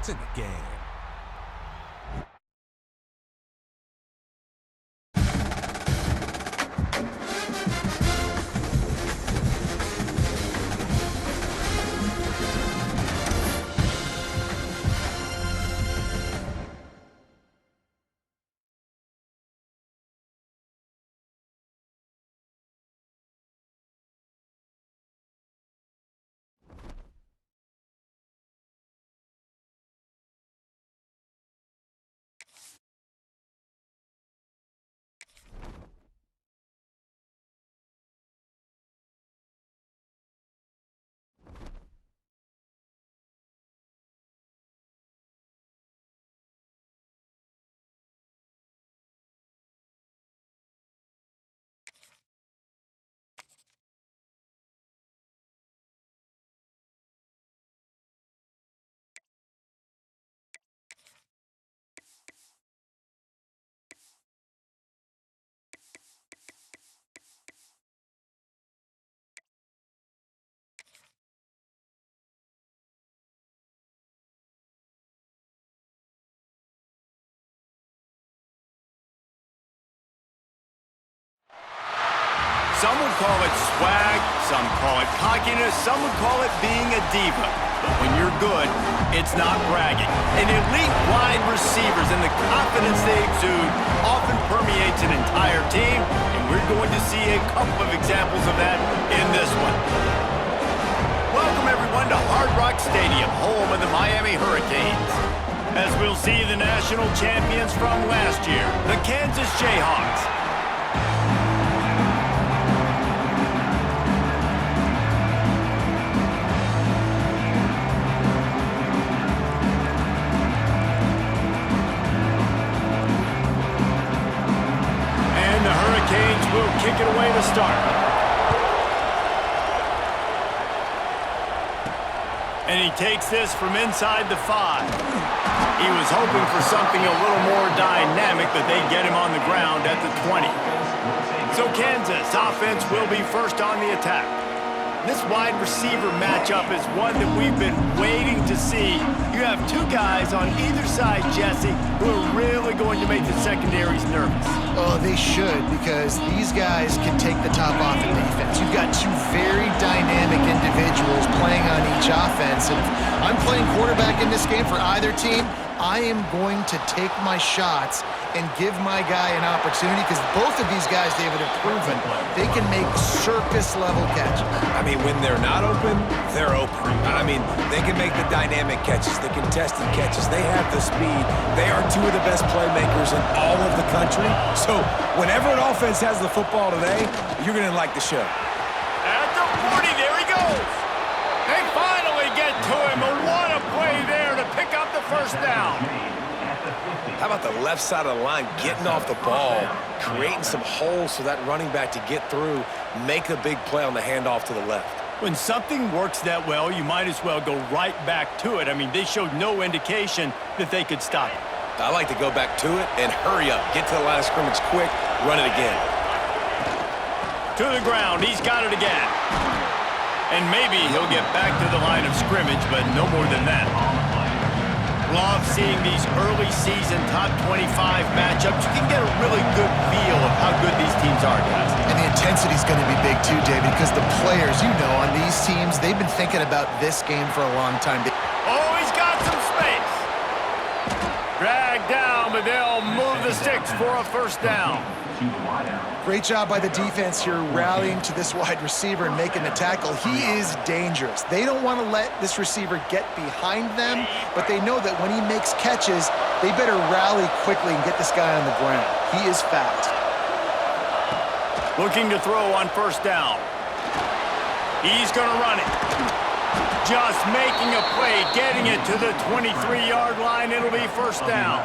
It's in the game. Some would call it swag, some call it cockiness, some would call it being a diva. But when you're good, it's not bragging. And elite wide receivers and the confidence they exude often permeates an entire team, and we're going to see a couple of examples of that in this one. Welcome, everyone, to Hard Rock Stadium, home of the Miami Hurricanes. As we'll see the national champions from last year, the Kansas Jayhawks. Will kick it away to start. And he takes this from inside the 5. He was hoping for something a little more dynamic, but they get him on the ground at the 20. So Kansas offense will be first on the attack. This wide receiver matchup is one that we've been waiting to see. You have two guys on either side, Jesse, who are really going to make the secondaries nervous. Oh, they should, because these guys can take the top off in defense. You've got two very dynamic individuals playing on each offense, and if I'm playing quarterback in this game for either team, I am going to take my shots and give my guy an opportunity, because both of these guys, David, have proven they can make circus-level catches. I mean, when they're not open, they're open. I mean, they can make the dynamic catches, the contested catches. They have the speed. They are two of the best playmakers in all of the country. So whenever an offense has the football today, you're going to like the show. At the 40, there he goes. They finally get to him. What a play there to pick up the first down. How about the left side of the line getting off the ball, creating some holes for that running back to get through, make a big play on the handoff to the left. When something works that well, you might as well go right back to it. I mean, they showed no indication that they could stop it. I like to go back to it and hurry up. Get to the line of scrimmage quick, run it again. To the ground, he's got it again. And maybe he'll get back to the line of scrimmage, but no more than that. Love seeing these early season top 25 matchups. You can get a really good feel of how good these teams are, guys. And the intensity is going to be big too, David, because the players, you know, on these teams, they've been thinking about this game for a long time. Oh, he's got some space. Dragged down, but they'll move the sticks for a first down. Great job by the defense here rallying to this wide receiver and making the tackle. He is dangerous. They don't want to let this receiver get behind them, but they know that when he makes catches, they better rally quickly and get this guy on the ground. He is fast. Looking to throw on first down. He's going to run it. Just making a play, getting it to the 23-yard line. It'll be first down.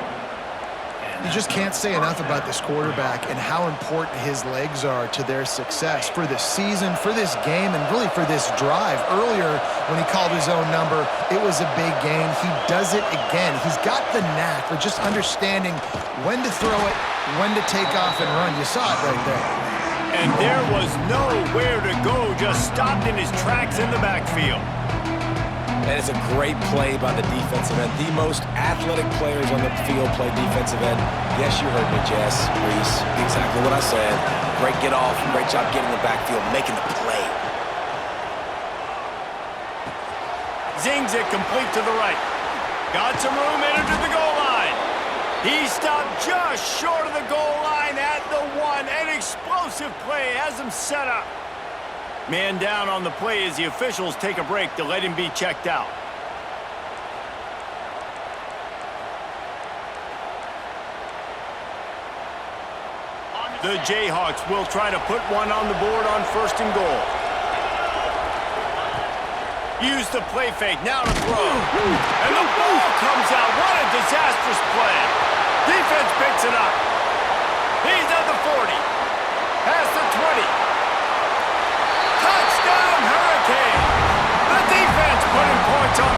You just can't say enough about this quarterback and how important his legs are to their success for this season, for this game, and really for this drive. Earlier, when he called his own number, it was a big gain. He does it again. He's got the knack for just understanding when to throw it, when to take off and run. You saw it right there. And there was nowhere to go, just stopped in his tracks in the backfield. And it's a great play by the defensive end. The most athletic players on the field play defensive end. Yes, you heard me, Jess, Reese. Exactly what I said. Great get off. Great job getting the backfield, making the play. Zings it complete to the right. Got some room, entered to the goal line. He stopped just short of the goal line at the 1. An explosive play has him set up. Man down on the play as the officials take a break to let him be checked out. The Jayhawks will try to put one on the board on 1st and goal. Use the play fake, now to throw. And the ball comes out. What a disastrous play. Defense picks it up. He's at the 40. Past the 20. Touchdown, Hurricane! The defense putting points on.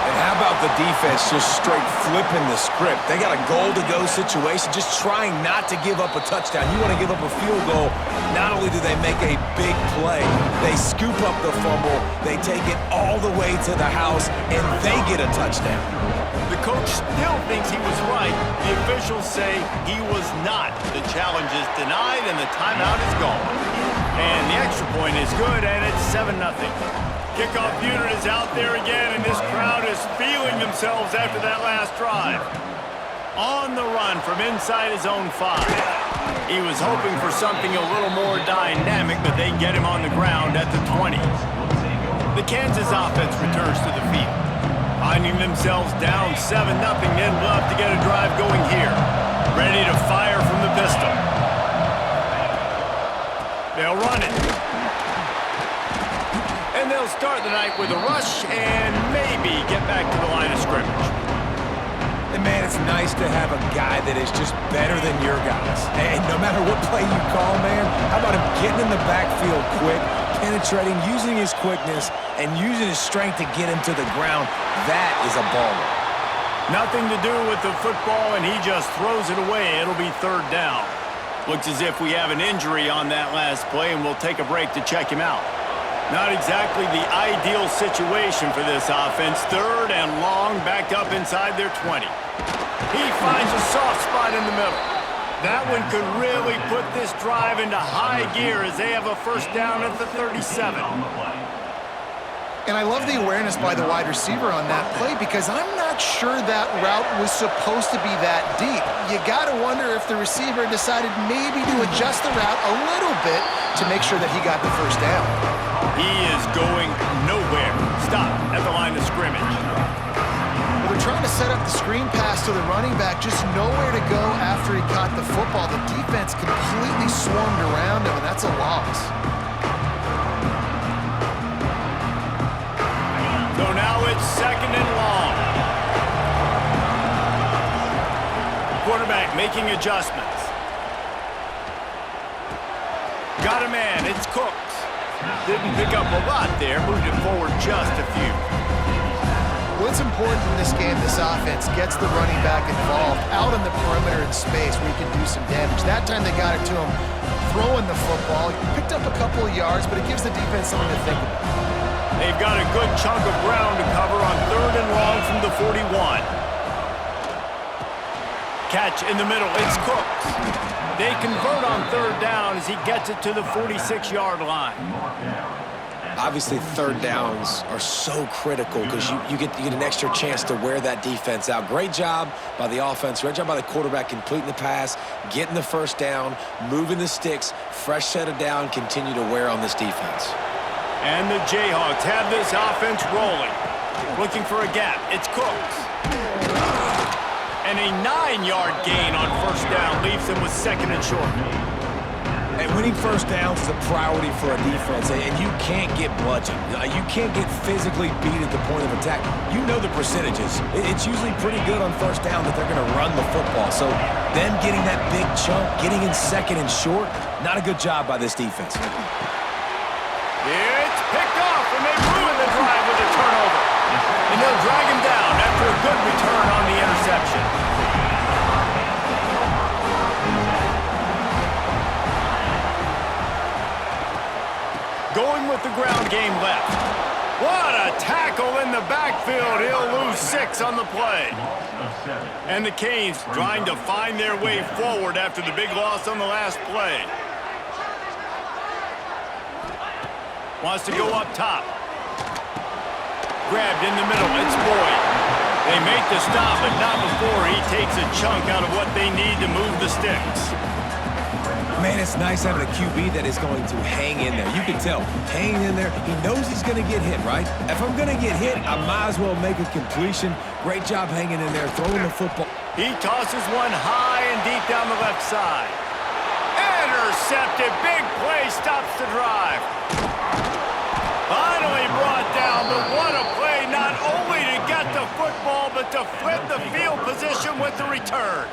And how about the defense just straight flipping the script? They got a goal-to-go situation, just trying not to give up a touchdown. You want to give up a field goal, not only do they make a big play, they scoop up the fumble, they take it all the way to the house, and they get a touchdown. The coach still thinks he was right. The officials say he was not. The challenge is denied, and the timeout is gone. And the extra point is good, and it's 7-0. Kickoff unit is out there again, and this crowd is feeling themselves after that last drive. On the run from inside his own 5. He was hoping for something a little more dynamic, but they get him on the ground at the 20. The Kansas offense returns to the field. Finding themselves down 7-0, they'd love to get a drive going here. Ready to fire from the pistol. They'll run it. And they'll start the night with a rush and maybe get back to the line of scrimmage. And man, it's nice to have a guy that is just better than your guys. And no matter what play you call, man, how about him getting in the backfield quick, penetrating, using his quickness, and using his strength to get him to the ground. That is a baller. Nothing to do with the football, and he just throws it away. It'll be 3rd down. Looks as if we have an injury on that last play, and we'll take a break to check him out. Not exactly the ideal situation for this offense. 3rd and long, back up inside their 20. He finds a soft spot in the middle. That one could really put this drive into high gear as they have a 1st down at the 37. And I love the awareness by the wide receiver on that play because I'm not sure that route was supposed to be that deep. You got to wonder if the receiver decided maybe to adjust the route a little bit to make sure that he got the 1st down. He is going nowhere. Stop at the line of scrimmage. Well, they're trying to set up the screen pass to the running back, just nowhere to go after he caught the football. The defense completely swarmed around him, and that's a loss. So now it's 2nd and long. Quarterback making adjustments. Got a man, it's Cooks. Didn't pick up a lot there, moved it forward just a few. What's important in this game, this offense gets the running back involved out on the perimeter in space where he can do some damage. That time they got it to him throwing the football. He picked up a couple of yards, but it gives the defense something to think about. They've got a good chunk of ground to cover on 3rd and long from the 41. Catch in the middle, it's Cooks. They convert on 3rd down as he gets it to the 46-yard line. Obviously, 3rd downs are so critical because you get an extra chance to wear that defense out. Great job by the offense. Great job by the quarterback completing the pass, getting the 1st down, moving the sticks, fresh set of down, continue to wear on this defense. And the Jayhawks have this offense rolling. Looking for a gap. It's Cooks. And a 9-yard gain on 1st down leaves them with 2nd and short. And winning 1st downs is a priority for a defense, and you can't get bludgeoned. You can't get physically beat at the point of attack. You know the percentages. It's usually pretty good on 1st down that they're going to run the football. So them getting that big chunk, getting in 2nd and short, not a good job by this defense. It's picked off, and they ruin the drive with a turnover. And they'll drag him down after a good return on the interception. Going with the ground game left. What a tackle in the backfield. He'll lose 6 on the play. And the Canes trying to find their way forward after the big loss on the last play. Wants to go up top. Grabbed in the middle. It's Boyd. They make the stop, but not before he takes a chunk out of what they need to move the sticks. Man, it's nice having a QB that is going to hang in there. You can tell, hanging in there, he knows he's going to get hit, right? If I'm going to get hit, I might as well make a completion. Great job hanging in there, throwing the football. He tosses one high and deep down the left side. Intercepted. Big play stops the drive. Finally brought down, but what a play, not only to get the football, but to flip the field position with the return.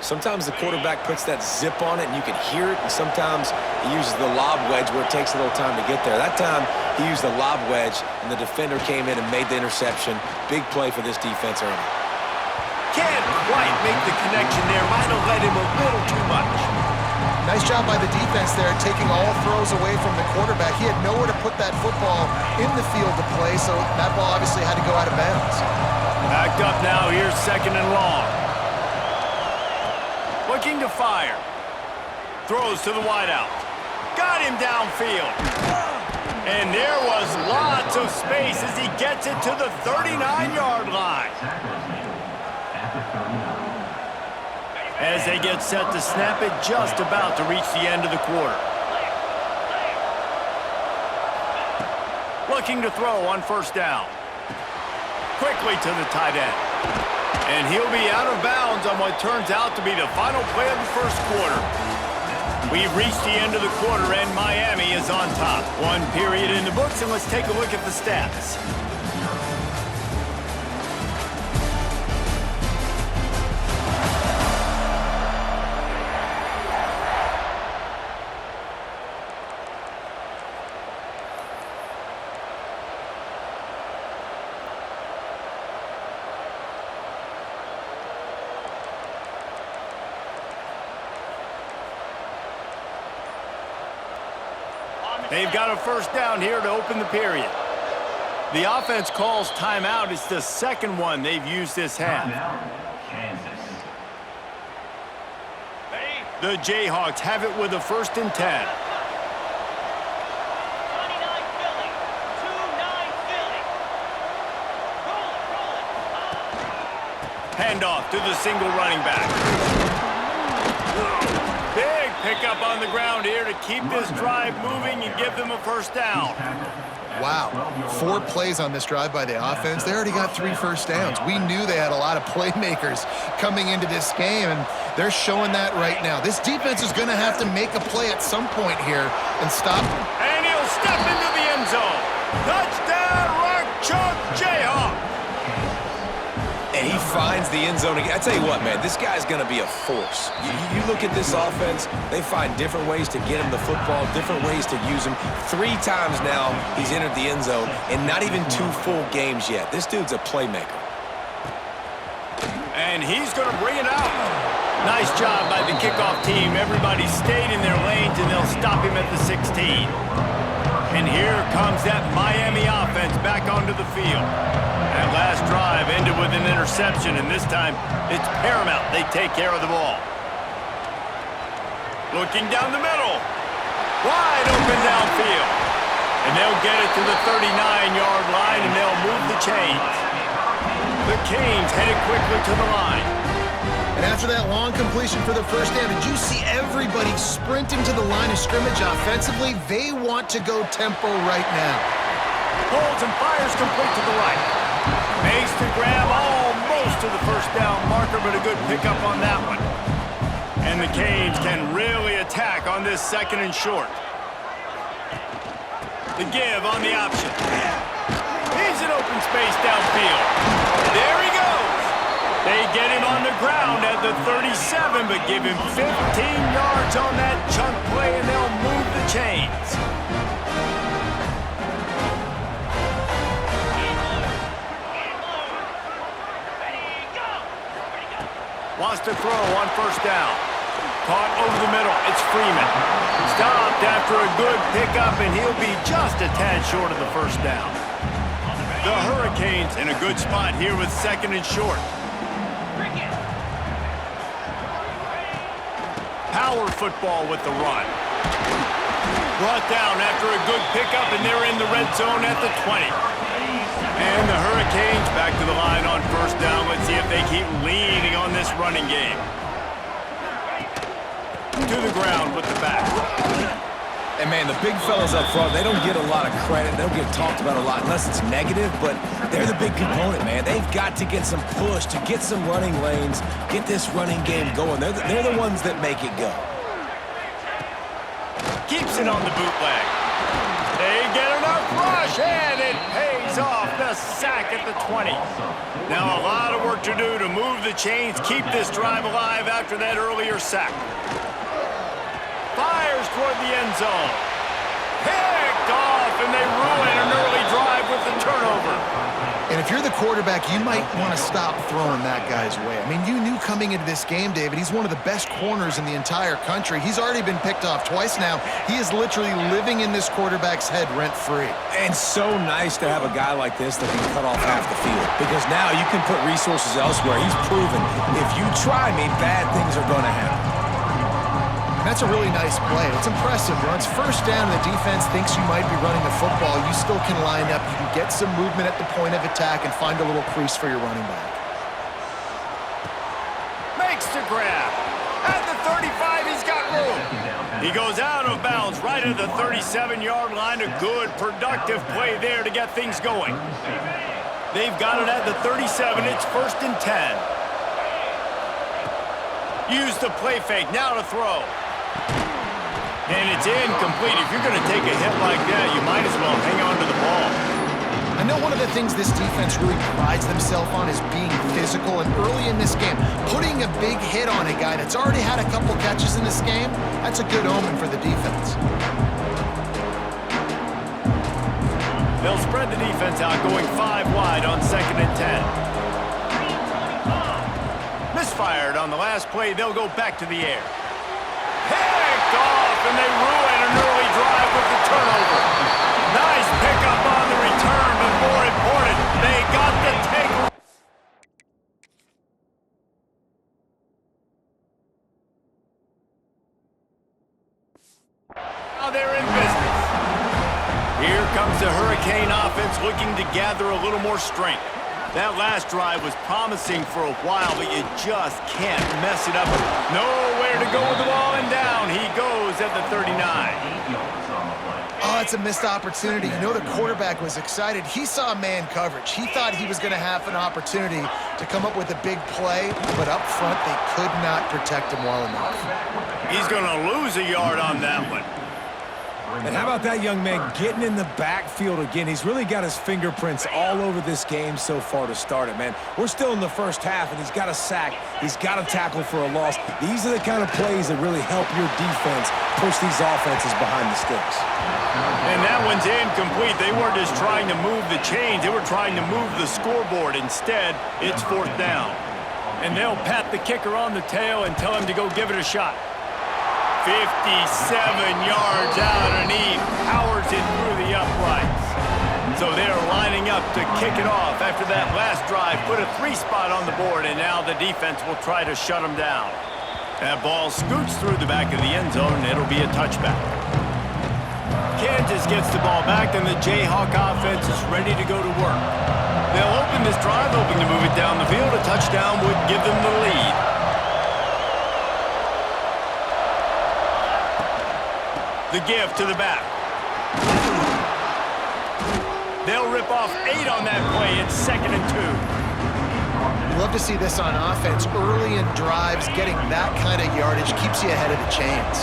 Sometimes the quarterback puts that zip on it and you can hear it, and sometimes he uses the lob wedge where it takes a little time to get there. That time he used the lob wedge and the defender came in and made the interception. Big play for this defense early. Can't quite make the connection there. Might have led him a little too much. Nice job by the defense there, taking all throws away from the quarterback. He had nowhere to put that football in the field to play, so that ball obviously had to go out of bounds. Backed up now. Here's 2nd and long. Looking to fire. Throws to the wideout. Got him downfield. And there was lots of space as he gets it to the 39-yard line. As they get set to snap it, just about to reach the end of the quarter. Looking to throw on 1st down. Quickly to the tight end. And he'll be out of bounds on what turns out to be the final play of the 1st quarter. We've reached the end of the quarter, and Miami is on top. 1 period in the books, and let's take a look at the stats. They've got a 1st down here to open the period. The offense calls timeout. It's the 2nd one they've used this half. The Jayhawks have it with a 1st and 10. Handoff to the single running back. Big pickup on the ground here to keep this drive moving and give them a 1st down. Wow, 4 plays on this drive by the offense. They already got 3 first downs. We knew they had a lot of playmakers coming into this game, and they're showing that right now. This defense is going to have to make a play at some point here and stop. And he'll step into the end zone. Touchdown, Rock Chalk Jayhawk. And he finds the end zone again. I tell you what, man, this guy's going to be a force. You look at this offense, they find different ways to get him the football, different ways to use him. 3 times now he's entered the end zone, and not even 2 full games yet. This dude's a playmaker. And he's going to bring it out. Nice job by the kickoff team. Everybody stayed in their lanes, and they'll stop him at the 16. And here comes that Miami offense back onto the field. That last drive ended with an interception, and this time it's paramount they take care of the ball. Looking down the middle. Wide open downfield. And they'll get it to the 39-yard line, and they'll move the chains. The Canes headed quickly to the line. And after that long completion for the 1st down, did you see everybody sprinting to the line of scrimmage offensively? They want to go tempo right now. Holds and fires complete to the right. Makes the grab almost to the 1st down marker, but a good pickup on that one. And the Canes can really attack on this 2nd and short. The give on the option. He's in open space downfield. There he goes. They get him on the ground at the 37, but give him 15 yards on that chunk play, and they'll move the chains. Wants to throw on 1st down. Caught over the middle. It's Freeman. Stopped after a good pickup, and he'll be just a tad short of the first down. The Hurricanes in a good spot here with second and short. Power football with the run. Brought down after a good pickup, and they're in the red zone at the 20. And the Hurricanes back to the line on first down. Let's see if they keep leaning on this running game. To the ground with the back. And, man, the big fellas up front, they don't get a lot of credit. They don't get talked about a lot unless it's negative, but they're the big component, man. They've got to get some push, to get some running lanes, get this running game going. They're the ones that make it go. Keeps it on the bootleg. They get enough rush, and it pays off. The sack at the 20. Now a lot of work to do to move the chains, keep this drive alive after that earlier sack. Fires toward the end zone. Picked off, and they ruin an early drive with the turnover. And if you're the quarterback, you might want to stop throwing that guy's way. I mean, you knew coming into this game, David, he's one of the best corners in the entire country. He's already been picked off twice now. He is literally living in this quarterback's head rent-free. And so nice to have a guy like this that can cut off half the field, because now you can put resources elsewhere. He's proven if you try me, bad things are going to happen. That's a really nice play. It's impressive. When it's first down and the defense thinks you might be running the football, you still can line up. You can get some movement at the point of attack and find a little crease for your running back. Makes the grab. At the 35, he's got room. He goes out of bounds right at the 37-yard line. A good, productive play there to get things going. They've got it at the 37. It's 1st and 10. Use the play fake. Now to throw. And it's incomplete. If you're going to take a hit like that, you might as well hang on to the ball. I know one of the things this defense really prides themselves on is being physical, and early in this game, putting a big hit on a guy that's already had a couple catches in this game, that's a good omen for the defense. They'll spread the defense out, going 5 wide on 2nd and 10. Misfired on the last play. They'll go back to the air. Picked off, and they ruin an early drive with the turnover. Nice pickup on the return, but more important, they got the take. Now they're in business. Here comes the Hurricane offense looking to gather a little more strength. That last drive was promising for a while, but you just can't mess it up. Nowhere to go with the ball, and down he goes at the 39. Oh, it's a missed opportunity. You know the quarterback was excited. He saw man coverage. He thought he was going to have an opportunity to come up with a big play, but up front they could not protect him well enough. He's going to lose a yard on that one. And how about that young man getting in the backfield again? He's really got his fingerprints all over this game so far to start it, man. We're still in the first half, and he's got a sack. He's got a tackle for a loss. These are the kind of plays that really help your defense push these offenses behind the sticks. And that one's incomplete. They weren't just trying to move the chains. They were trying to move the scoreboard. Instead, it's 4th down. And they'll pat the kicker on the tail and tell him to go give it a shot. 57 yards out, and he powers it through the uprights. So they're lining up to kick it off after that last drive. Put a 3-spot on the board, and now the defense will try to shut them down. That ball scoots through the back of the end zone, and it'll be a touchback. Kansas gets the ball back, and the Jayhawk offense is ready to go to work. They'll open this drive, hoping to move it down the field. A touchdown would give them the lead. The give to the back. They'll rip off 8 on that play. It's 2nd and 2. You love to see this on offense. Early in drives, getting that kind of yardage keeps you ahead of the chains.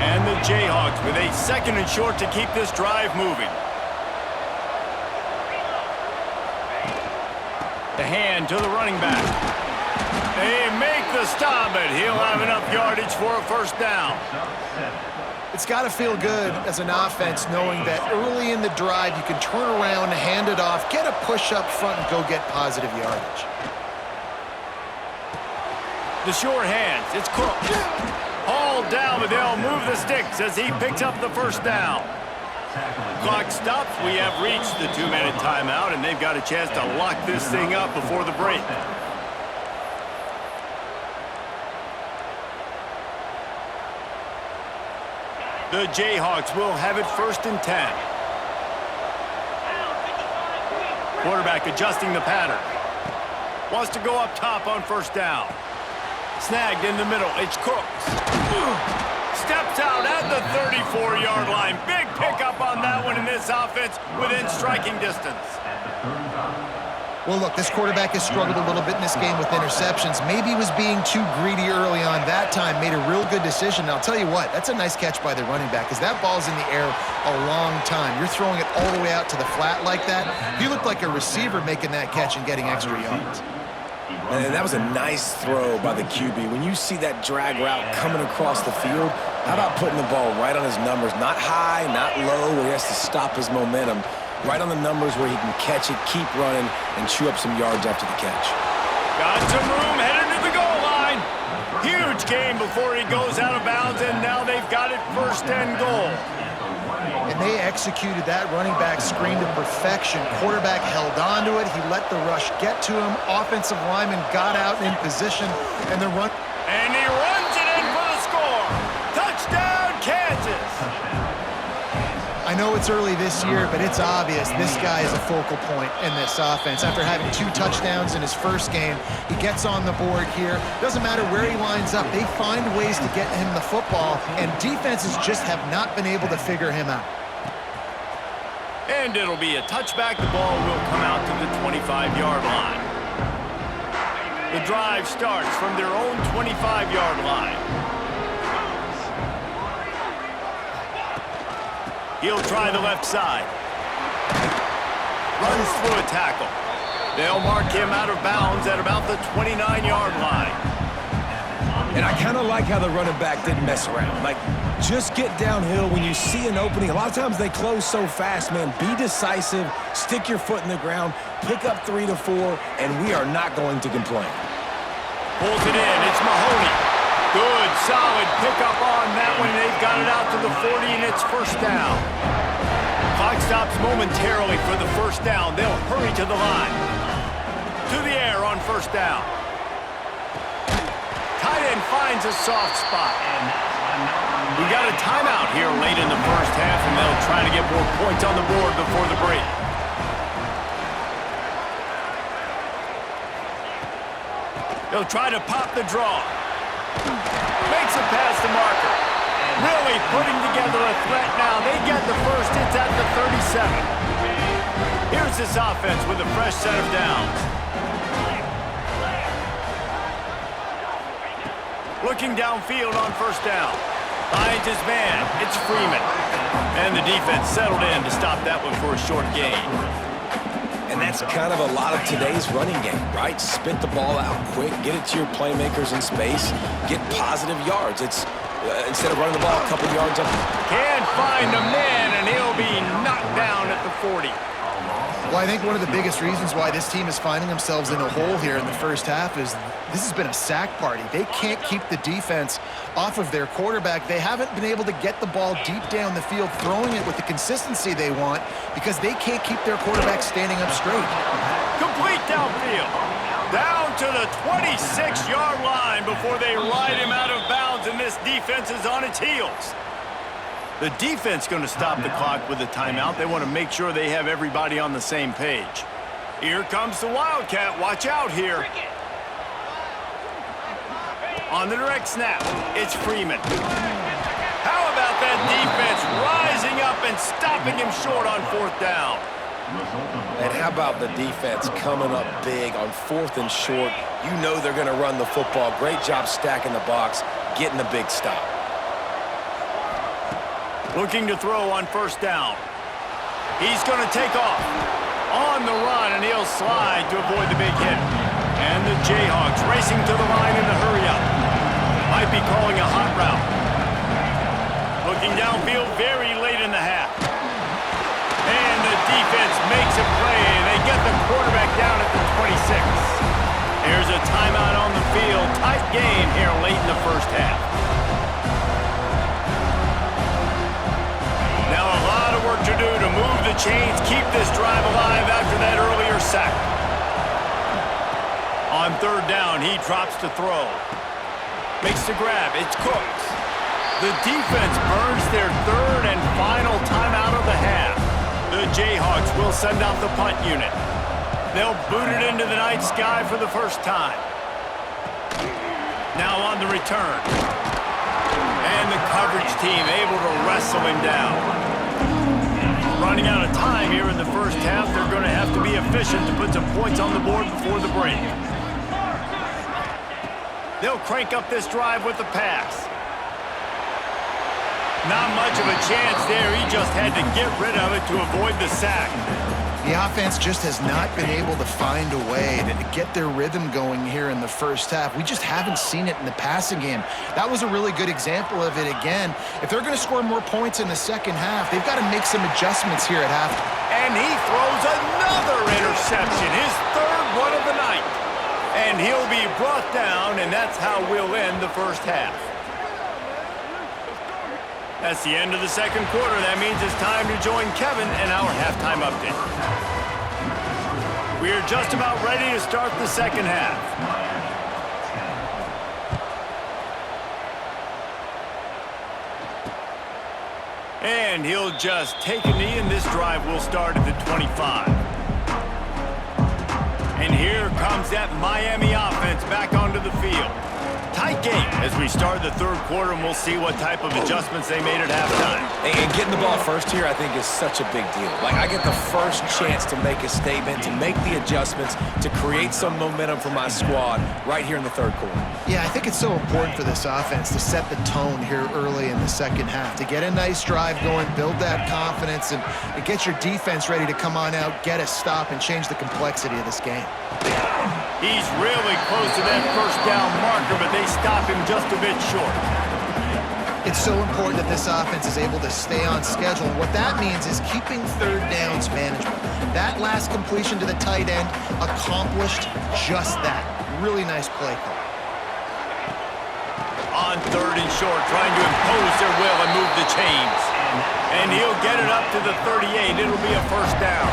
And the Jayhawks with a 2nd and short to keep this drive moving. The hand to the running back. They make the stop, but he'll have enough yardage for a 1st down. It's got to feel good as an offense knowing that early in the drive you can turn around, hand it off, get a push up front, and go get positive yardage. The short hands. It's Cook. hauled down, but they'll move the sticks as he picks up the first down. Clock stops. We have reached the 2-minute timeout, and they've got a chance to lock this thing up before the break. The Jayhawks will have it 1st and 10. Quarterback adjusting the pattern. Wants to go up top on 1st down. Snagged in the middle. It's Cooks. Steps out at the 34-yard line. Big pickup on that one in this offense within striking distance. Well, look, this quarterback has struggled a little bit in this game with interceptions. Maybe he was being too greedy early on. That time made a real good decision. And I'll tell you what, that's a nice catch by the running back because that ball's in the air a long time. You're throwing it all the way out to the flat like that. He looked like a receiver making that catch and getting extra yards. And that was a nice throw by the QB. When you see that drag route coming across the field, how about putting the ball right on his numbers? Not high, not low, where he has to stop his momentum. Right on the numbers where he can catch it, keep running, and chew up some yards after the catch. Got some room, headed to the goal line. Huge game before he goes out of bounds, and now they've got it 1st and goal. And they executed that running back screen to perfection. Quarterback held on to it. He let the rush get to him. Offensive lineman got out in position, and the run. And he runs it in for the score. Touchdown, Kansas. I know it's early this year, but it's obvious this guy is a focal point in this offense. After having 2 touchdowns in his first game, he gets on the board here. Doesn't matter where he lines up, they find ways to get him the football, and defenses just have not been able to figure him out. And it'll be a touchback. The ball will come out to the 25-yard line. The drive starts from their own 25-yard line. He'll try the left side. Runs through a tackle. They'll mark him out of bounds at about the 29-yard line. And I kind of like how the running back didn't mess around. Like, just get downhill when you see an opening. A lot of times they close so fast, man. Be decisive, stick your foot in the ground, pick up 3 to 4, and we are not going to complain. Pulls it in. It's Mahoney. Good, solid pickup on that one. They've got it out to the 40, and it's 1st down. Clock stops momentarily for the 1st down. They'll hurry to the line. To the air on 1st down. Tight end finds a soft spot. We got a timeout here late in the 1st half, and they'll try to get more points on the board before the break. They'll try to pop the draw. Makes a pass to Marker. Really putting together a threat now. They get the first. It's at the 37. Here's this offense with a fresh set of downs. Looking downfield on 1st down. Finds his man. It's Freeman. And the defense settled in to stop that one for a short gain. And that's kind of a lot of today's running game, right? Spit the ball out quick, get it to your playmakers in space, get positive yards. It's instead of running the ball a couple yards up. Can't find a man, and he'll be knocked down at the 40. Well, I think one of the biggest reasons why this team is finding themselves in a hole here in the 1st half is this has been a sack party. They can't keep the defense off of their quarterback. They haven't been able to get the ball deep down the field, throwing it with the consistency they want because they can't keep their quarterback standing up straight. Complete downfield. Down to the 26-yard line before they ride him out of bounds, and this defense is on its heels. The defense going to stop the clock with a timeout. They want to make sure they have everybody on the same page. Here comes the Wildcat. Watch out here. On the direct snap, it's Freeman. How about that defense rising up and stopping him short on 4th down? And how about the defense coming up big on 4th and short? You know they're going to run the football. Great job stacking the box, getting the big stop. Looking to throw on 1st down. He's going to take off. On the run, and he'll slide to avoid the big hit. And the Jayhawks racing to the line in the hurry-up. Might be calling a hot route. Looking downfield very late in the half. And the defense makes a play. They get the quarterback down at the 26. There's a timeout on the field. Tight game here late in the 1st half. chains keep this drive alive after that earlier sack. On third down, he drops to throw. Makes the grab. It's Cooks. The defense burns their third and final timeout of the half. The Jayhawks will send out the punt unit. They'll boot it into the night sky for the first time. Now on the return. And the coverage team able to wrestle him down. Running out of time here in the first half, they're going to have to be efficient to put some points on the board before the break. They'll crank up this drive with the pass. Not much of a chance there. He just had to get rid of it to avoid the sack. The offense just has not been able to find a way to get their rhythm going here in the first half. We just haven't seen it in the passing game. That was a really good example of it again. If they're going to score more points in the second half, they've got to make some adjustments here at half. And he throws another interception, his third one of the night. And he'll be brought down, and that's how we'll end the first half. That's the end of the second quarter. That means it's time to join Kevin in our halftime update. We are just about ready to start the second half. And he'll just take a knee, and this drive will start at the 25. And here comes that Miami offense back onto the field. Tight game as we start the third quarter, and we'll see what type of adjustments they made at halftime. And getting the ball first here, I think, is such a big deal. Like, I get the first chance to make a statement, to make the adjustments, to create some momentum for my squad right here in the third quarter. Yeah, I think it's so important for this offense to set the tone here early in the second half, to get a nice drive going, build that confidence, and get your defense ready to come on out, get a stop, and change the complexity of this game. He's really close to that first down marker, but they stop him just a bit short. It's so important that this offense is able to stay on schedule. And what that means is keeping third downs manageable. That last completion to the tight end accomplished just that. Really nice play call. On third and short, trying to impose their will and move the chains. And he'll get it up to the 38. It'll be a first down.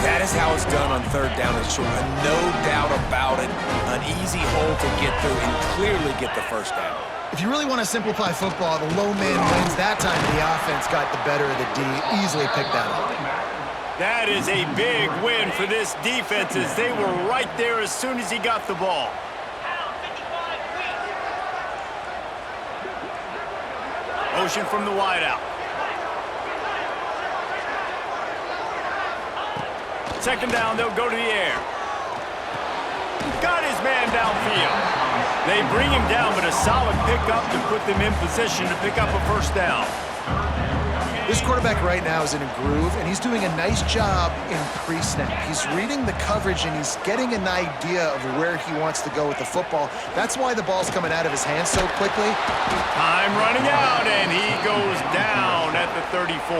That is how it's done on third down and short. No doubt about it. An easy hole to get through and clearly get the first down. If you really want to simplify football, the low man wins. That time the offense got the better of the D. Easily picked that up. That is a big win for this defense as they were right there as soon as he got the ball. Motion from the wideout. Second down, they'll go to the air. Got his man downfield. They bring him down, but a solid pickup to put them in position to pick up a first down. This quarterback right now is in a groove, and he's doing a nice job in pre-snap. He's reading the coverage, and he's getting an idea of where he wants to go with the football. That's why the ball's coming out of his hands so quickly. Time running out, and he goes down at the 34.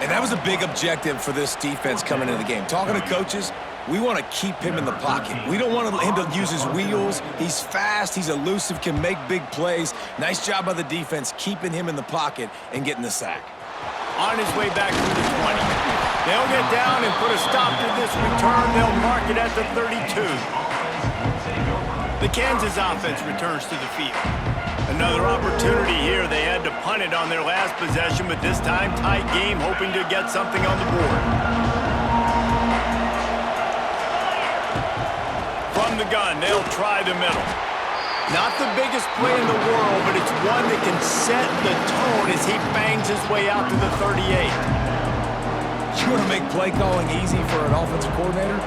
And that was a big objective for this defense coming into the game. Talking to coaches, we want to keep him in the pocket. We don't want him to use his wheels. He's fast, he's elusive, can make big plays. Nice job by the defense keeping him in the pocket and getting the sack. On his way back to the 20. They'll get down and put a stop to this return. They'll mark it at the 32. The Kansas offense returns to the field. Another opportunity here. They had to punt it on their last possession, but this time tight game, hoping to get something on the board. From the gun, they'll try the middle. Not the biggest play in the world, but it's one that can set the tone as he bangs his way out to the 38. You want to make play calling easy for an offensive coordinator?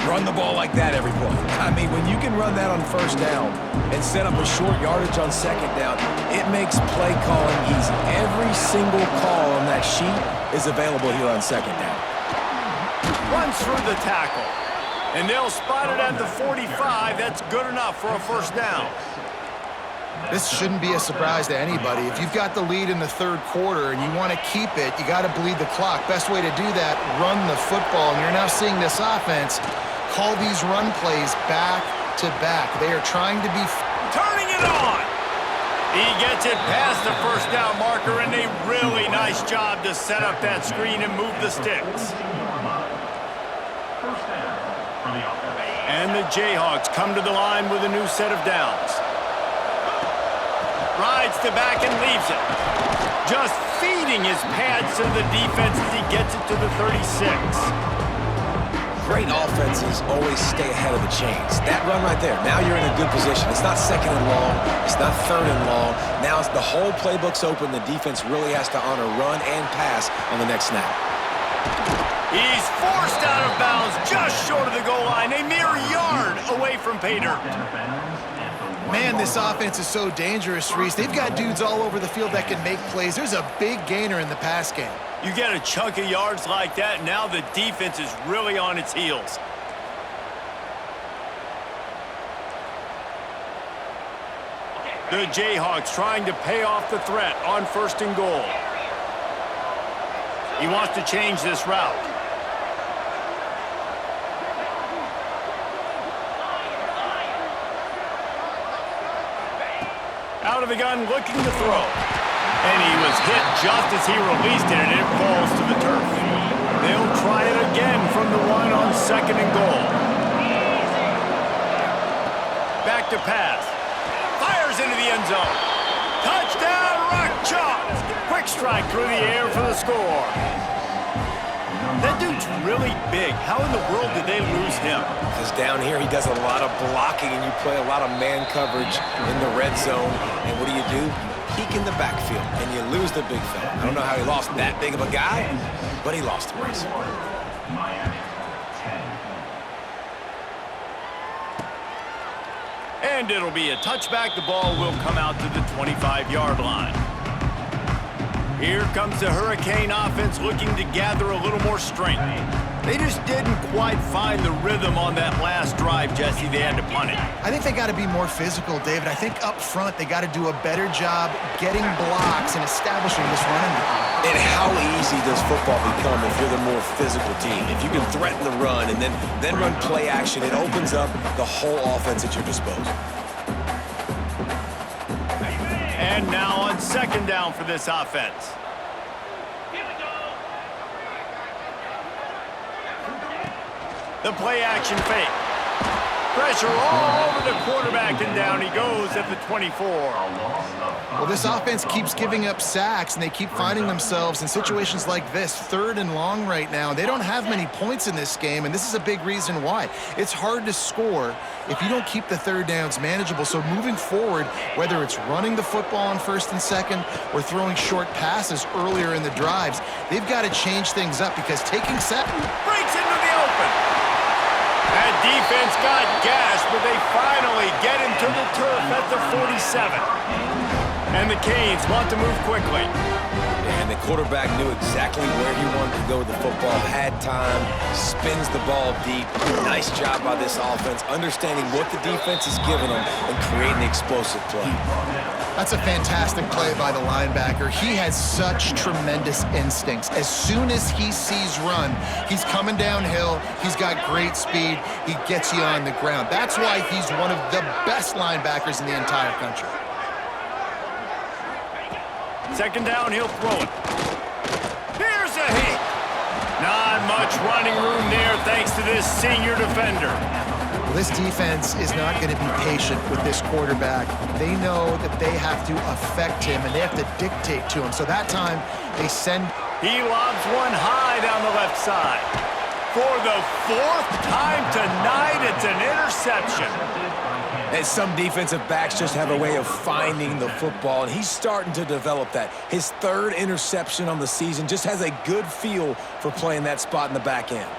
Run the ball like that every play. I mean, when you can run that on first down and set up a short yardage on second down, it makes play calling easy. Every single call on that sheet is available here on second down. Runs through the tackle. And they'll spot it at the 45. That's good enough for a first down. This shouldn't be a surprise to anybody. If you've got the lead in the third quarter and you want to keep it, you got to bleed the clock. Best way to do that, run the football. And you're now seeing this offense call these run plays back to back. They are trying to be... Turning it on! He gets it past the first down marker, and a really nice job to set up that screen and move the sticks. And the Jayhawks come to the line with a new set of downs. Rides to back and leaves it. Just feeding his pads to the defense as he gets it to the 36. Great offenses always stay ahead of the chains. That run right there, now you're in a good position. It's not second and long. It's not third and long. Now it's the whole playbook's open. The defense really has to honor run and pass on the next snap. He's forced out of bounds just short of the goal line, a mere yard away from pay dirt. Man, this offense is so dangerous, Reese. They've got dudes all over the field that can make plays. There's a big gainer in the pass game. You get a chunk of yards like that, now the defense is really on its heels. The Jayhawks trying to pay off the threat on 1st and goal. He wants to change this route. Out of the gun, looking to throw. And he was hit just as he released it, and it falls to the turf. They'll try it again from the line on 2nd and goal. Back to pass. Fires into the end zone. Touchdown, Rock Chalk! Quick strike through the air for the score. That dude's really big. How in the world did they lose him? Because down here he does a lot of blocking and you play a lot of man coverage in the red zone. And what do? You peek in the backfield and you lose the big fella. I don't know how he lost that big of a guy, but he lost the race. And it'll be a touchback. The ball will come out to the 25-yard line. Here comes the Hurricane offense looking to gather a little more strength. They just didn't quite find the rhythm on that last drive, Jesse. They had to punt it. I think they got to be more physical, David. I think up front they got to do a better job getting blocks and establishing this running game. And how easy does football become if you're the more physical team? If you can threaten the run and then run play action, it opens up the whole offense at your disposal. And now on 2nd down for this offense. The play action fake. Pressure all over the quarterback, and down he goes at the 24. Well, this offense keeps giving up sacks, and they keep finding themselves in situations like this, 3rd and long right now. They don't have many points in this game, and this is a big reason why. It's hard to score if you don't keep the 3rd downs manageable. So moving forward, whether it's running the football on 1st and 2nd or throwing short passes earlier in the drives, they've got to change things up because taking sacks breaks into the open. That defense got gashed, but they finally get him to the turf at the 47. And the Canes want to move quickly. And the quarterback knew exactly where he wanted to go with the football, had time, spins the ball deep. Nice job by this offense, understanding what the defense is giving them and creating explosive play. That's a fantastic play by the linebacker. He has such tremendous instincts. As soon as he sees run, he's coming downhill. He's got great speed. He gets you on the ground. That's why he's one of the best linebackers in the entire country. 2nd down, he'll throw it. Here's a hit. Not much running room there thanks to this senior defender. Well, this defense is not going to be patient with this quarterback. They know that they have to affect him and they have to dictate to him. So that time, they send... He lobs one high down the left side. For the 4th time tonight, it's an interception. And some defensive backs just have a way of finding the football, and he's starting to develop that. His 3rd interception on the season, just has a good feel for playing that spot in the back end.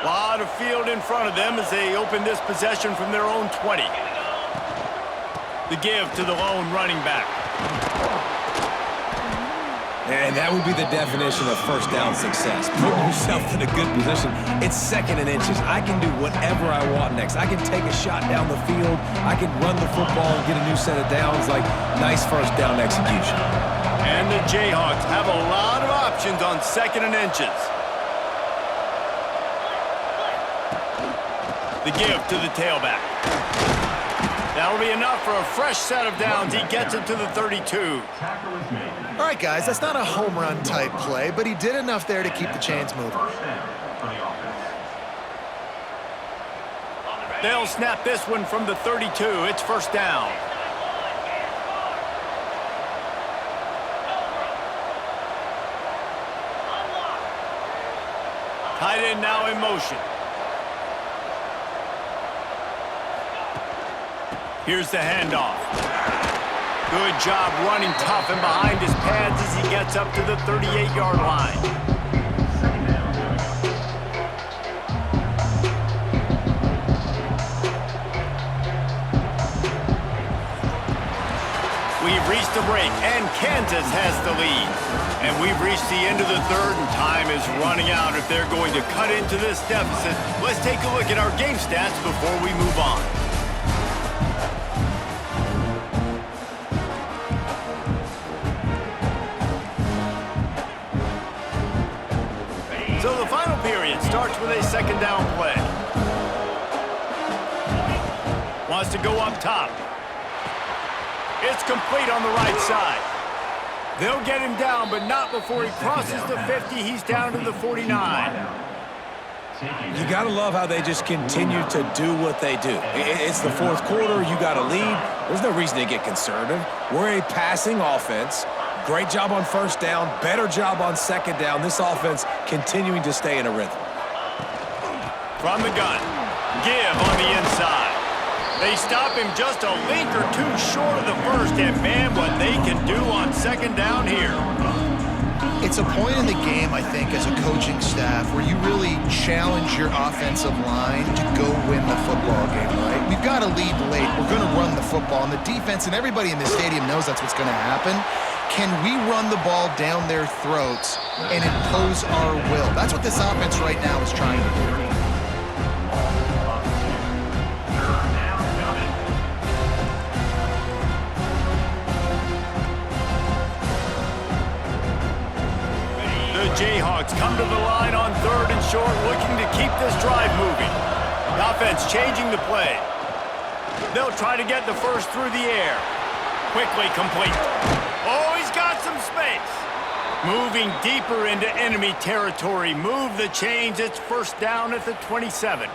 A lot of field in front of them as they open this possession from their own 20. The give to the lone running back. And that would be the definition of 1st down success. Put yourself in a good position. It's 2nd and inches. I can do whatever I want next. I can take a shot down the field. I can run the football and get a new set of downs. Like, nice 1st down execution. And the Jayhawks have a lot of options on 2nd and inches. The give to the tailback. That'll be enough for a fresh set of downs. He gets it to the 32. All right, guys, that's not a home run type play, but he did enough there to keep the chains moving. They'll snap this one from the 32. It's first down. Tight end now in motion. Here's the handoff. Good job running tough and behind his pads as he gets up to the 38-yard line. We've reached the break, and Kansas has the lead. And we've reached the end of the third, and time is running out if they're going to cut into this deficit. Let's take a look at our game stats before we move on. So the final period starts with a second down play. Wants to go up top. It's complete on the right side. They'll get him down, but not before he crosses the 50. He's down to the 49. You got to love how they just continue to do what they do. It's the fourth quarter. You got a lead. There's no reason to get conservative. We're a passing offense. Great job on first down, better job on second down. This offense continuing to stay in a rhythm. From the gun, give on the inside. They stop him just a link or two short of the first, and man, what they can do on second down here. It's a point in the game, I think, as a coaching staff where you really challenge your offensive line to go win the football game, right? We've got to lead late. We're going to run the football, and the defense and everybody in the stadium knows that's what's going to happen. Can we run the ball down their throats and impose our will? That's what this offense right now is trying to do. The Jayhawks come to the line on third and short, looking to keep this drive moving. The offense changing the play. They'll try to get the first through the air. Quickly complete. Oh, he's got some space. Moving deeper into enemy territory. Move the chains. It's first down at the 27.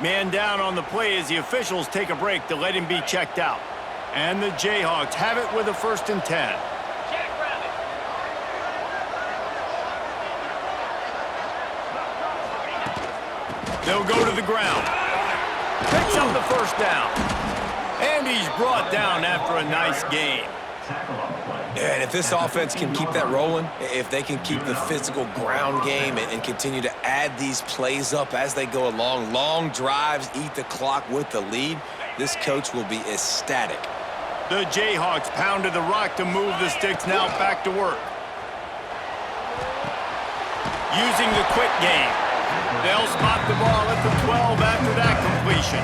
Man down on the play as the officials take a break to let him be checked out. And the Jayhawks have it with a 1st and 10. They'll go to the ground. Picks up the first down. And he's brought down after a nice game. And if this offense can keep that rolling, if they can keep the physical ground game and continue to add these plays up as they go along, long drives, eat the clock with the lead, this coach will be ecstatic. The Jayhawks pounded the rock to move the sticks, now back to work. Using the quick game. They'll spot the ball at the 12 after that completion.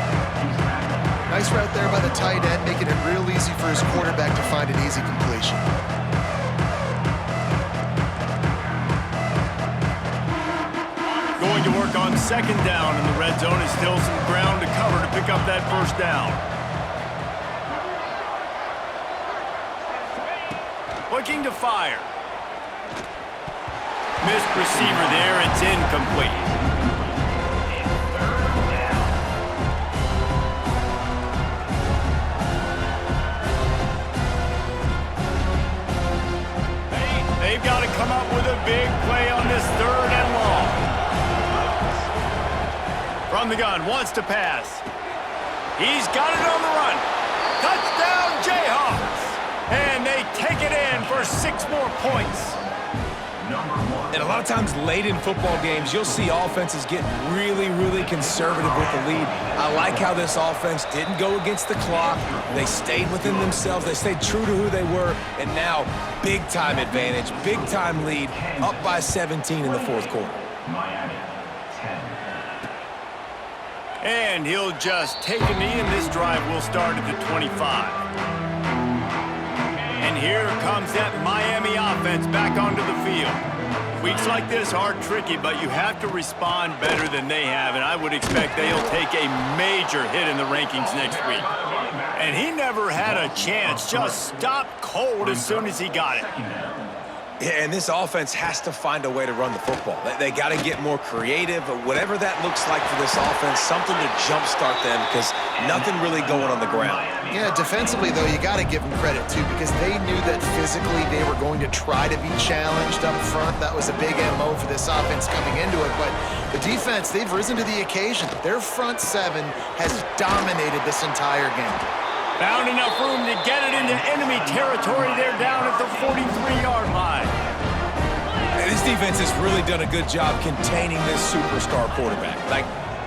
Nice route there by the tight end, making it real easy for his quarterback to find an easy completion. Going to work on second down, and the red zone is still some ground to cover to pick up that first down. Looking to fire. Missed receiver there, it's incomplete. They've got to come up with a big play on this third and long. From the gun, wants to pass. He's got it on the run. Touchdown, Jayhawks! And they take it in for 6 more points. And a lot of times late in football games, you'll see offenses get really, really conservative with the lead. I like how this offense didn't go against the clock. They stayed within themselves. They stayed true to who they were. And now, big-time advantage, big-time lead, up by 17 in the fourth quarter. And he'll just take a knee, and this drive will start at the 25. And here comes that Miami offense back onto the field. Weeks like this are tricky, but you have to respond better than they have, and I would expect they'll take a major hit in the rankings next week. And he never had a chance, just stopped cold as soon as he got it. Yeah, and this offense has to find a way to run the football. They got to get more creative, but whatever that looks like for this offense, something to jumpstart them because nothing really going on the ground. Yeah, defensively, though, you got to give them credit, too, because they knew that physically they were going to try to be challenged up front. That was a big MO for this offense coming into it, but the defense, they've risen to the occasion. Their front seven has dominated this entire game. Found enough room to get it into enemy territory. They're down at the 43-yard line. And this defense has really done a good job containing this superstar quarterback.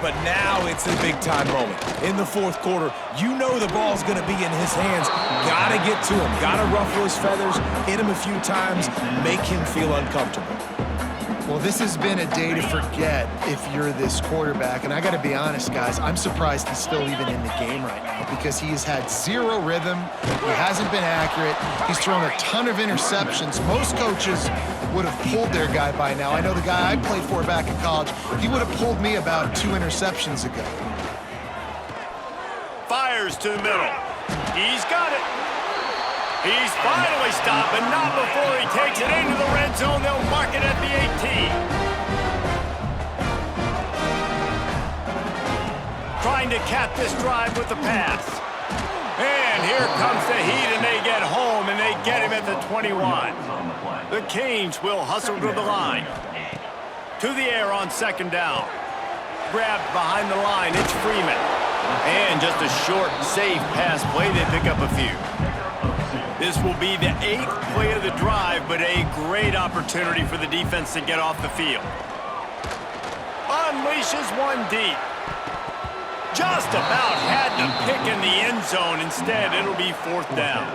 But now it's the big-time moment. In the fourth quarter, you know the ball's going to be in his hands. Got to get to him. Got to ruffle his feathers, hit him a few times, make him feel uncomfortable. Well, this has been a day to forget if you're this quarterback. And I got to be honest, guys, I'm surprised he's still even in the game right now because he has had zero rhythm. He hasn't been accurate. He's thrown a ton of interceptions. Most coaches would have pulled their guy by now. I know the guy I played for back in college, he would have pulled me about 2 interceptions ago. Fires to the middle. He's got it. He's finally stopped, but not before he takes it into the red zone. They'll mark it at the 18. Trying to cap this drive with the pass. And here comes the heat, and they get home, and they get him at the 21. The Canes will hustle to the line. To the air on second down. Grabbed behind the line, it's Freeman. And just a short, safe pass play. They pick up a few. This will be the 8th play of the drive, but a great opportunity for the defense to get off the field. Unleashes one deep. Just about had the pick in the end zone. Instead, it'll be 4th down.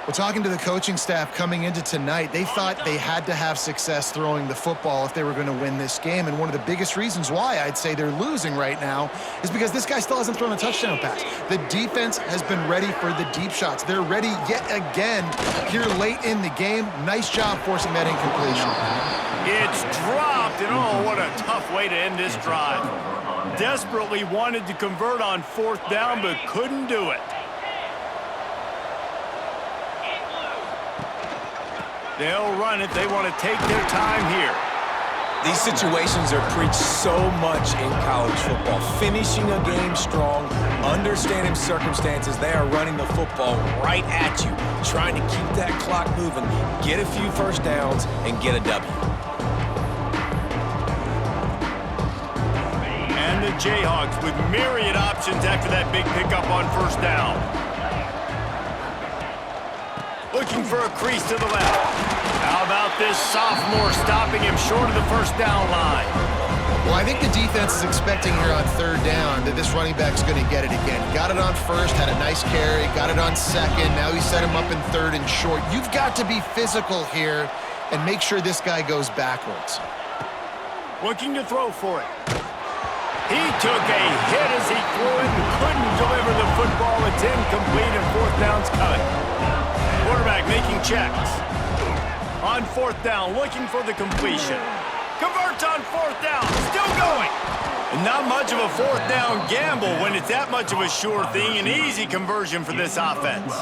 Well, talking to the coaching staff coming into tonight, they thought they had to have success throwing the football if they were going to win this game. And one of the biggest reasons why I'd say they're losing right now is because this guy still hasn't thrown a touchdown pass. The defense has been ready for the deep shots. They're ready yet again here late in the game. Nice job forcing that incompletion. It's dropped, and oh, what a tough way to end this drive. Desperately wanted to convert on 4th down, but couldn't do it. They'll run it. They want to take their time here. These situations are preached so much in college football. Finishing a game strong, understanding circumstances. They are running the football right at you, trying to keep that clock moving, get a few first downs, and get a W. And the Jayhawks with myriad options after that big pickup on 1st down. Looking for a crease to the left. How about this sophomore stopping him short of the 1st down line? Well, I think the defense is expecting here on 3rd down that this running back's going to get it again. Got it on 1st, had a nice carry, got it on 2nd. Now he set him up in 3rd and short. You've got to be physical here and make sure this guy goes backwards. Looking to throw for it. He took a hit as he threw it and couldn't deliver the football. It's incomplete and 4th down's coming. Quarterback making checks. On 4th down, looking for the completion. Converts on 4th down, still going. And not much of a 4th down gamble when it's that much of a sure thing. An easy conversion for this offense.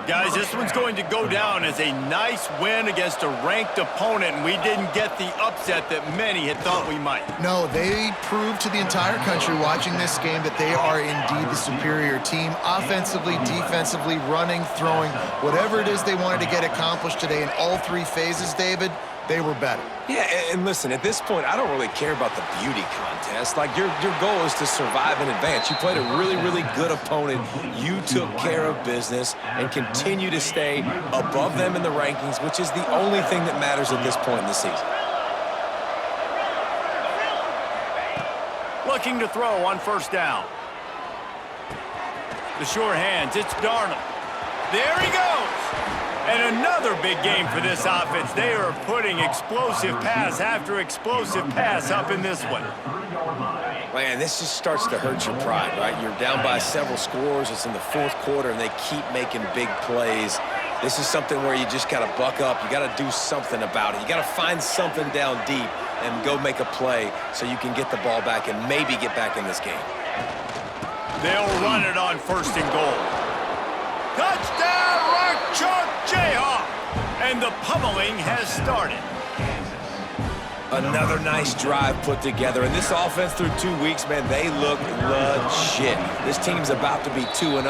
Guys, this one's going to go down as a nice win against a ranked opponent, and we didn't get the upset that many had thought we might. No, they proved to the entire country watching this game that they are indeed the superior team. Offensively, defensively, running, throwing, whatever it is they wanted to get accomplished today in all 3 phases, David, they were better. Yeah, and listen, at this point, I don't really care about the beauty contest. Like, your goal is to survive and advance. You played a really, really good opponent. You took care of business and continue to stay above them in the rankings, which is the only thing that matters at this point in the season. Looking to throw on 1st down. The sure hands, it's Darnold. There he goes. And another big game for this offense. They are putting explosive pass after explosive pass up in this one. Man, this just starts to hurt your pride, right? You're down by several scores. It's in the 4th quarter, and they keep making big plays. This is something where you just got to buck up. You got to do something about it. You got to find something down deep and go make a play so you can get the ball back and maybe get back in this game. They'll run it on 1st and goal. Touchdown, Rock Chalk Jayhawk! And the pummeling has started. Another nice drive put together. And this offense through 2 weeks, man, they look legit. This team's about to be 2-0.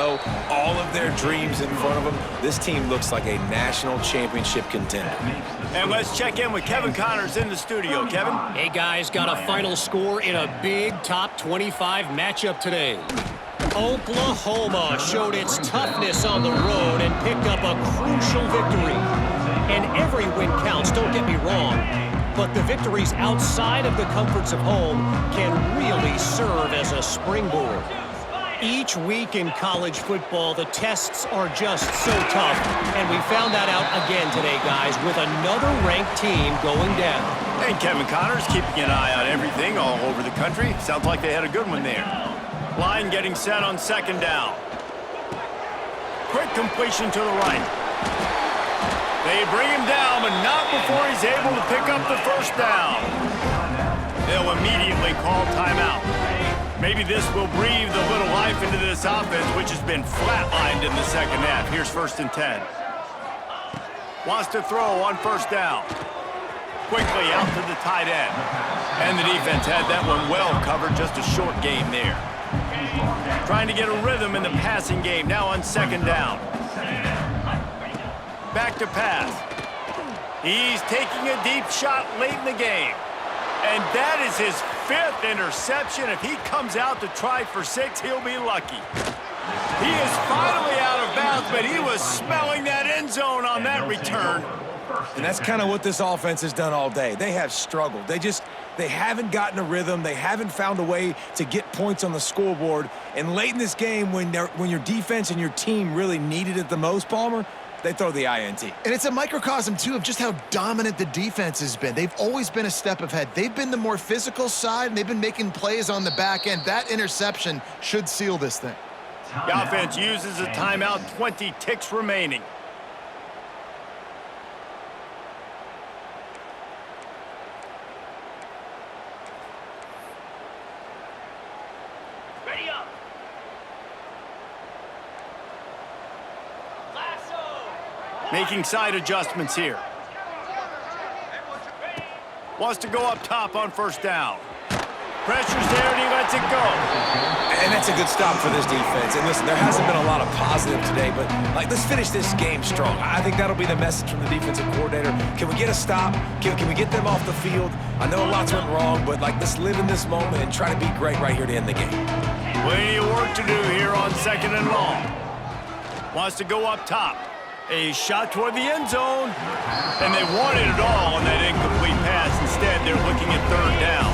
All of their dreams in front of them. This team looks like a national championship contender. And let's check in with Kevin Connors in the studio. Kevin? Hey, guys, got a final score in a big top 25 matchup today. Oklahoma showed its toughness on the road and picked up a crucial victory. And every win counts, don't get me wrong. But the victories outside of the comforts of home can really serve as a springboard. Each week in college football, the tests are just so tough. And we found that out again today, guys, with another ranked team going down. And Kevin Connors keeping an eye on everything all over the country. Sounds like they had a good one there. Line getting set on 2nd down. Quick completion to the right. They bring him down, but not before he's able to pick up the 1st down. They'll immediately call timeout. Maybe this will breathe a little life into this offense, which has been flatlined in the 2nd half. Here's 1st and 10. Wants to throw on 1st down. Quickly out to the tight end. And the defense had that one well covered, just a short gain there. Trying to get a rhythm in the passing game, now on 2nd down. Back to pass. He's taking a deep shot late in the game. And that is his 5th interception. If he comes out to try for 6, he'll be lucky. He is finally out of bounds, but he was smelling that end zone on that return. And that's kind of what this offense has done all day. They have struggled. They haven't gotten a rhythm. They haven't found a way to get points on the scoreboard. And late in this game, when your defense and your team really needed it the most, Palmer, they throw the INT. And it's a microcosm, too, of just how dominant the defense has been. They've always been a step ahead. They've been the more physical side, and they've been making plays on the back end. That interception should seal this thing. The offense uses a timeout, 20 ticks remaining. Ready up. Making side adjustments here. Wants to go up top on 1st down. Pressure's there and he lets it go. And that's a good stop for this defense. And listen, there hasn't been a lot of positive today, but let's finish this game strong. I think that'll be the message from the defensive coordinator. Can we get a stop? Can we get them off the field? I know lots went wrong, but let's live in this moment and try to be great right here to end the game. Plenty of work to do here on 2nd and long. Wants to go up top. A shot toward the end zone. And they wanted it all on that incomplete pass. Instead, they're looking at 3rd down.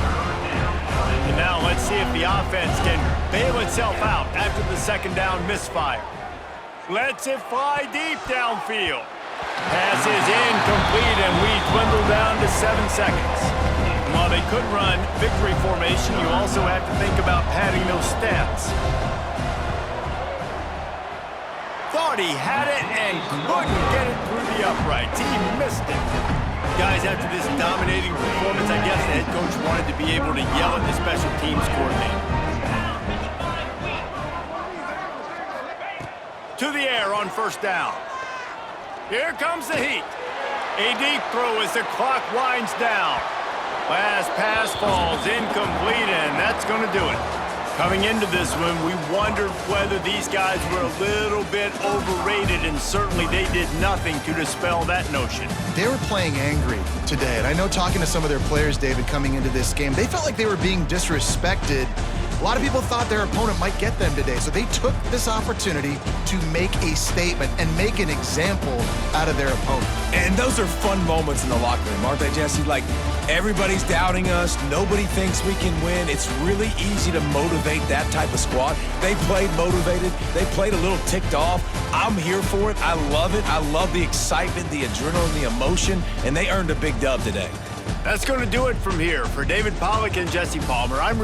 And now let's see if the offense can bail itself out after the 2nd down misfire. Lets it fly deep downfield. Pass is incomplete, and we dwindle down to 7 seconds. And while they could run victory formation, you also have to think about padding those stats. Thought he had it and couldn't get it through the uprights. He missed it. Guys, after this dominating performance, I guess the head coach wanted to be able to yell at the special teams coordinator. To the air on 1st down. Here comes the heat. A deep throw as the clock winds down. Last pass falls incomplete, and that's going to do it. Coming into this one, we wondered whether these guys were a little bit overrated, and certainly they did nothing to dispel that notion. They were playing angry today, and I know talking to some of their players, David, coming into this game, they felt like they were being disrespected. A lot of people thought their opponent might get them today, so they took this opportunity to make a statement and make an example out of their opponent. And those are fun moments in the locker room, aren't they, Jesse? Everybody's doubting us. Nobody thinks we can win. It's really easy to motivate that type of squad. They played motivated. They played a little ticked off. I'm here for it. I love it. I love the excitement, the adrenaline, the emotion, and they earned a big dub today. That's going to do it from here. For David Pollack and Jesse Palmer, I'm